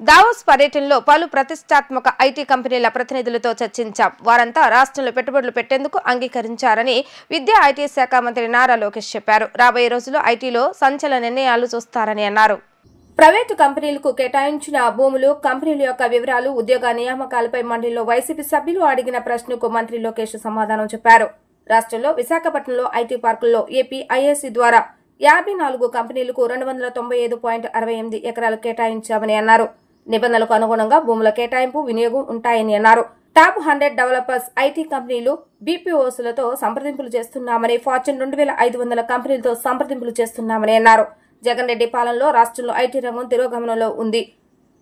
Davos పర్యటనలో పలు ప్రతిష్టాత్మక ఐటీ కంపెనీల ప్రతినిధులతో చర్చించాం. వారంతా రాష్ట్రంలో పెట్టుబడులు పెట్టేందుకు అంగీకరించారని విద్యా ఐటీ శాఖ మంత్రి నారా లోకేష్ చెప్పారు. రాబోయే రోజుల్లో ఐటీలో సంచలన నిర్ణయాలు చూస్తారని అన్నారు. ప్రైవేటు కంపెనీలకు కేటాయించిన భూములు, కంపెనీల యొక్క వివరాలు, ఉద్యోగ నియామకాలపై మండలిలో వైసీపీ సభ్యులు అడిగిన ప్రశ్నకు మంత్రి లోకేష్ సమాధానం చెప్పారు. రాష్ట్రంలో విశాఖపట్నంలో ఐటీ పార్కుల్లో ఏపీ ఐఐసీ ద్వారా 54 కంపెనీలకు 295.68 ఎకరాలు కేటాయించామని అన్నారు. నిబంధనలకు అనుగుణంగా భూముల కేటాయింపు, వినియోగం ఉంటాయని అన్నారు. టాప్ 100 డెవలపర్స్ ఐటీ కంపెనీలు బీపీఓలతో సంప్రదింపులు చేస్తున్నామని, ఫార్చ్యూన్ 2500 కంపెనీలతో సంప్రదింపులు చేస్తున్నామని అన్నారు. జగన్ రెడ్డి పాలనలో రాష్ట్రంలో ఐటీ రంగం తిరోగమనంలో ఉంది.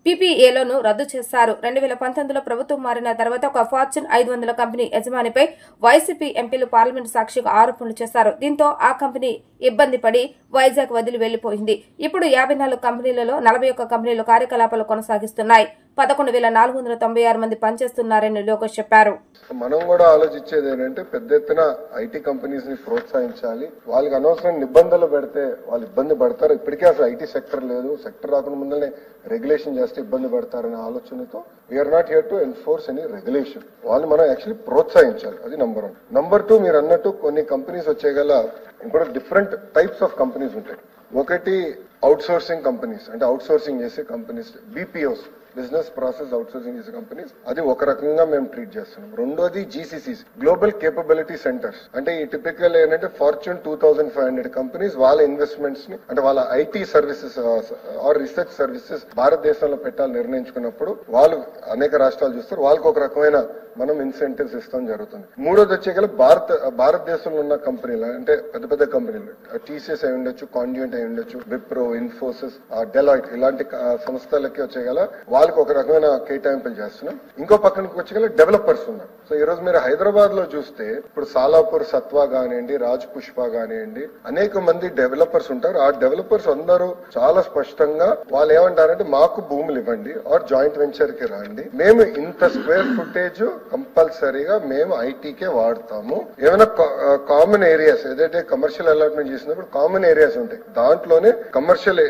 పీపీఏలను రద్దు చేశారు. 2019లో ప్రభుత్వం మారిన తర్వాత ఒక ఫార్చ్యూన్ 500 కంపెనీ యజమానిపై వైసీపీ ఎంపీలు పార్లమెంటు సాక్షిగా ఆరోపణలు చేశారు. దీంతో ఆ కంపెనీ ఇబ్బంది పడి వైజాగ్ వదిలి వెళ్లిపోయింది. ఇప్పుడు 54 కంపెనీలలో 41 కంపెనీలు కార్యకలాపాలు కొనసాగిస్తున్నాయి. 11,496 మంది పనిచేస్తున్నారని లోకేష్ చెప్పారు. మనం కూడా ఆలోచించేది ఏంటంటే పెద్ద ఎత్తున ఐటీ కంపెనీస్ ని ప్రోత్సహించాలి. వాళ్ళకి అనవసరం నిబంధనలు పెడితే వాళ్ళు ఇబ్బంది పడతారు. ఇప్పటికే అసలు ఐటీ సెక్టర్ లేదు. సెక్టర్ రాకుండా ముందరనే రెగ్యులేషన్ చేస్తే ఇబ్బంది పడతారనే ఆలోచనతో we're not here to enforce any regulation. వాళ్ళు మనం యాక్చువల్లీ ప్రోత్సహించాలి. అది నంబర్ 1. నంబర్ 2, మీరు అన్నట్టు కొన్ని కంపెనీస్ వచ్చేగల ఇంకోటి డిఫరెంట్ టైప్స్ ఆఫ్ కంపెనీస్ ఉంటాయి. ఒకటి అవుట్ సోర్సింగ్ కంపెనీస్, అంటే అవుట్ సోర్సింగ్ చేసే companies, BPOs, business process out sourcing చేసే కంపెనీస్, అది ఒక రకంగా మేము ట్రీట్ చేస్తున్నాం. రెండోది జీసీసీస్, గ్లోబల్ కేపబిలిటీ సెంటర్స్. అంటే ఈ టిపికల్ ఏంటంటే ఫార్చ్యూన్ 2500 కంపెనీస్ వాళ్ళ ఇన్వెస్ట్మెంట్స్ ని, అంటే వాళ్ళ IT services or research services భారతదేశంలో పెట్టాలని నిర్ణయించుకున్నప్పుడు వాళ్ళు అనేక రాష్ట్రాలు చూస్తారు. వాళ్ళకి ఒక రకమైన మనం ఇన్సెంటివ్స్ ఇస్తాం జరుగుతుంది. మూడోది వచ్చేగల భారతదేశంలో ఉన్న కంపెనీలు, అంటే పెద్ద పెద్ద కంపెనీలు, టీసీఎస్ అయి ఉండొచ్చు, కాండ్యూట్ అయి ఉండొచ్చు, విప్రో, ఇన్ఫోసిస్, డెలాయిట్, ఇలాంటి సంస్థలకి వచ్చేగల వాళ్ళకి ఒక రకమైన కేటాయింపులు చేస్తున్నాం. ఇంకో పక్కనకి వచ్చేగల డెవలపర్స్ ఉన్నారు. సో ఈ రోజు మీరు హైదరాబాద్ లో చూస్తే ఇప్పుడు సాలాపూర్ సత్వా కానివ్వండి, రాజ్ పుష్ప కానివ్వండి, అనేక మంది డెవలపర్స్ ఉంటారు. ఆ డెవలపర్స్ అందరూ చాలా స్పష్టంగా వాళ్ళు ఏమంటారంటే మాకు భూములు ఇవ్వండి ఆర్ జాయింట్ వెంచర్ కి రండి, మేము ఇంత స్క్వేర్ ఫుటేజ్ కంపల్సరీగా మేము ఐటీకే వాడతాము. ఏమైనా కామన్ ఏరియాస్ ఏదైతే కమర్షియల్ అలాట్మెంట్ చేసినప్పుడు కామన్ ఏరియాస్ ఉంటాయి, దాంట్లోనే కమర్షియల్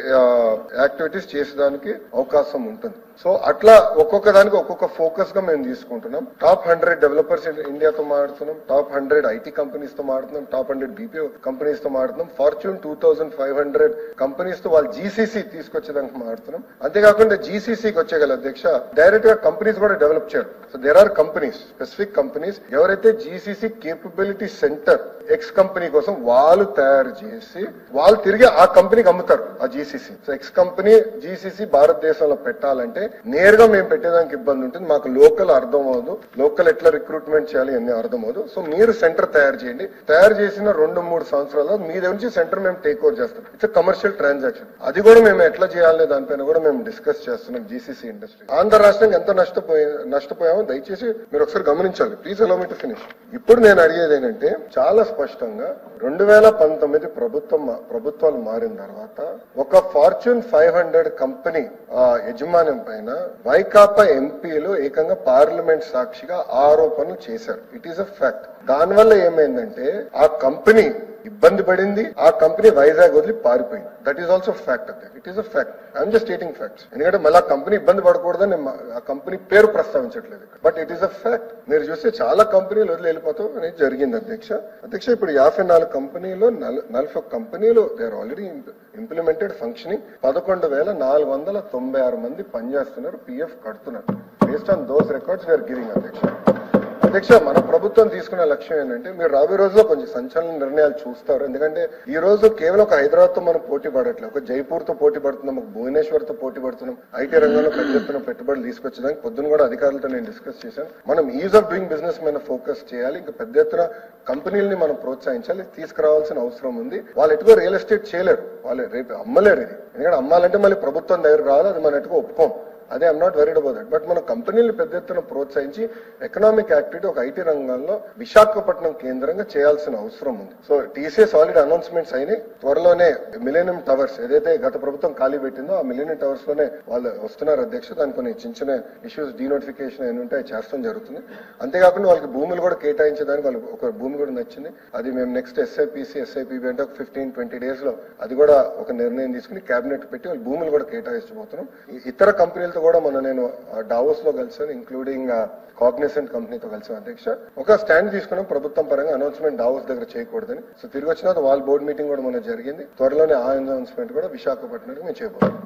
యాక్టివిటీస్ చేసేదానికి అవకాశం ఉంటుంది. సో అట్లా ఒక్కొక్క దానికి ఒక్కొక్క ఫోకస్ గా మేము తీసుకుంటున్నాం. టాప్ 100 డెవలపర్స్ ఇండియాతో మాడుతున్నాం, టాప్ 100 ఐటీ కంపెనీస్ తో మాడుతున్నాం, టాప్ 100 బీపీఓ కంపెనీస్ తో మాడుతున్నాం, ఫార్చ్యూన్ 2500 కంపెనీస్ తో వాళ్ళు జీసీసీ తీసుకొచ్చేదానికి మాడుతున్నాం. అంతేకాకుండా జీసీసీకి వచ్చేగల అధ్యక్ష డైరెక్ట్ గా కంపెనీస్ కూడా డెవలప్ చేయాలి. So there are companies, specific companies ఎవరైతే GCC capability center X company కోసం వాళ్ళు తయారు చేసి వాళ్ళు తిరిగి ఆ కంపెనీకి అమ్ముతారు ఆ GCC. So X company GCC భారతదేశంలో పెట్టాలంటే నేరుగా మేము పెట్టేదానికి ఇబ్బంది ఉంటుంది. మాకు లోకల్ అర్థం అవదు, లోకల్ ఎట్లా రిక్రూట్మెంట్ చేయాలి అన్ని అర్థం అవదు. సో మీరు సెంటర్ తయారు చేయండి. తయారు చేసిన 2-3 సంవత్సరాలు మీ దగ్గర నుంచి సెంటర్ మేము టేక్ ఓవర్ చేస్తాం. It's commercial transaction. అది కూడా మేము ఎట్లా చేయాలనే దానిపైన కూడా మేము డిస్కస్ చేస్తున్నాం. జీసీసీ ఇండస్ట్రీ ఆంధ్ర రాష్ట్రం ఎంత నష్టపోయామో దయచేసి మీరు ఒకసారి గమనించాలి. Please allow me to finish. ఇప్పుడు నేను అడిగేది ఏంటంటే చాలా స్పష్టంగా 2019 ప్రభుత్వాలు మారిన తర్వాత ఒక ఫార్చ్యూన్ 500 కంపెనీ యజమానం పైన వైకాపా ఎంపీలు ఏకంగా పార్లమెంట్ సాక్షిగా ఆరోపణలు చేశారు. It is a fact. దానివల్ల ఏమైందంటే ఆ కంపెనీ ఇబ్బంది పడింది, ఆ కంపెనీ వైజాగ్ వదిలి పారిపోయింది. That is also fact. It is a fact. I'm just stating facts. ఎందుకంటే మళ్ళీ ఆ కంపెనీ ఇబ్బంది పడకూడదని ఆ కంపెనీ పేరు ప్రస్తావించట్లేదు. But it is a fact. మీరు చూస్తే చాలా కంపెనీలు వదిలి వెళ్ళిపోతాం అనేది జరిగింది అధ్యక్ష. ఇప్పుడు 54 కంపెనీలో 41 కంపెనీలు they are already implemented functioning. 11,496 మంది పనిచేస్తున్నారు, పిఎఫ్ కడుతున్నారు. Based on those records we're giving అధ్యక్ష. మన ప్రభుత్వం తీసుకునే లక్ష్యం ఏంటంటే మీరు రాబోయే రోజుల్లో కొంచెం సంచలన నిర్ణయాలు చూస్తారు. ఎందుకంటే ఈ రోజు కేవలం ఒక హైదరాబాద్ తో మనం పోటీ పడట్లేదు, ఒక జైపూర్ తో పోటీ పడుతున్నాం, ఒక భువనేశ్వర్ తో పోటీ పడుతున్నాం. ఐటీ రంగంలో పెద్ద ఎత్తున పెట్టుబడులు తీసుకొచ్చేదానికి పొద్దున కూడా అధికారులతో నేను డిస్కస్ చేశాను. మనం ఈజ్ ఆఫ్ డూయింగ్ బిజినెస్ మీద ఫోకస్ చేయాలి. ఇంకా పెద్ద ఎత్తున కంపెనీలని మనం ప్రోత్సహించాలి, తీసుకురావాల్సిన అవసరం ఉంది. వాళ్ళు ఎటుకో రియల్ ఎస్టేట్ చేయలేరు, వాళ్ళు రేపు అమ్మలేరు. ఇది ఎందుకంటే అమ్మాలంటే మళ్ళీ ప్రభుత్వం దగ్గర రావాలి, అది మనం ఎటుకో ఒప్పుకోం. అదే I'm not worried about that. But మన కంపెనీలు పెద్ద ఎత్తున ప్రోత్సహించి ఎకనామిక్ యాక్టివిటీ ఒక ఐటీ రంగంలో విశాఖపట్నం కేంద్రంగా చేయాల్సిన అవసరం ఉంది. సో టీసీఎస్ ఆల్రెడీ అనౌన్స్మెంట్స్ అయినాయి. త్వరలోనే మిలేనియం టవర్స్ ఏదైతే గత ప్రభుత్వం ఖాళీ పెట్టిందో ఆ మిలేనియం టవర్స్ లోనే వాళ్ళు వస్తున్నారు అధ్యక్ష. దాని కొన్ని చిన్న ఇష్యూస్ డీనోటిఫికేషన్ అయిన ఉంటే చేస్తాం జరుగుతుంది. అంతేకాకుండా వాళ్ళకి భూములు కూడా కేటాయించేదానికి వాళ్ళు ఒక భూమి కూడా నచ్చింది. అది మేము నెక్స్ట్ ఎస్ఐపిబి అంటే ఒక 15-20 days లో అది కూడా ఒక నిర్ణయం తీసుకుని కేబినెట్ పెట్టి వాళ్ళు భూములు కూడా కేటాయించబోతున్నాం. ఇతర కంపెనీలతో కూడా నేను డావోస్ లో కలిసాను, ఇంక్లూడింగ్ కాగ్నిసెంట్ కంపెనీతో కలిసాను అధ్యక్ష. ఒక స్టాండ్ తీసుకున్నాం ప్రభుత్వం పరంగా అనౌన్స్మెంట్ డావోస్ దగ్గర చేయకూడదని. సో తిరిగి వచ్చిన వాళ్ళ బోర్డు మీటింగ్ కూడా జరిగింది. త్వరలోనే ఆ అనౌన్స్మెంట్ కూడా విశాఖపట్నంలో మేము చేయబోతున్నాం.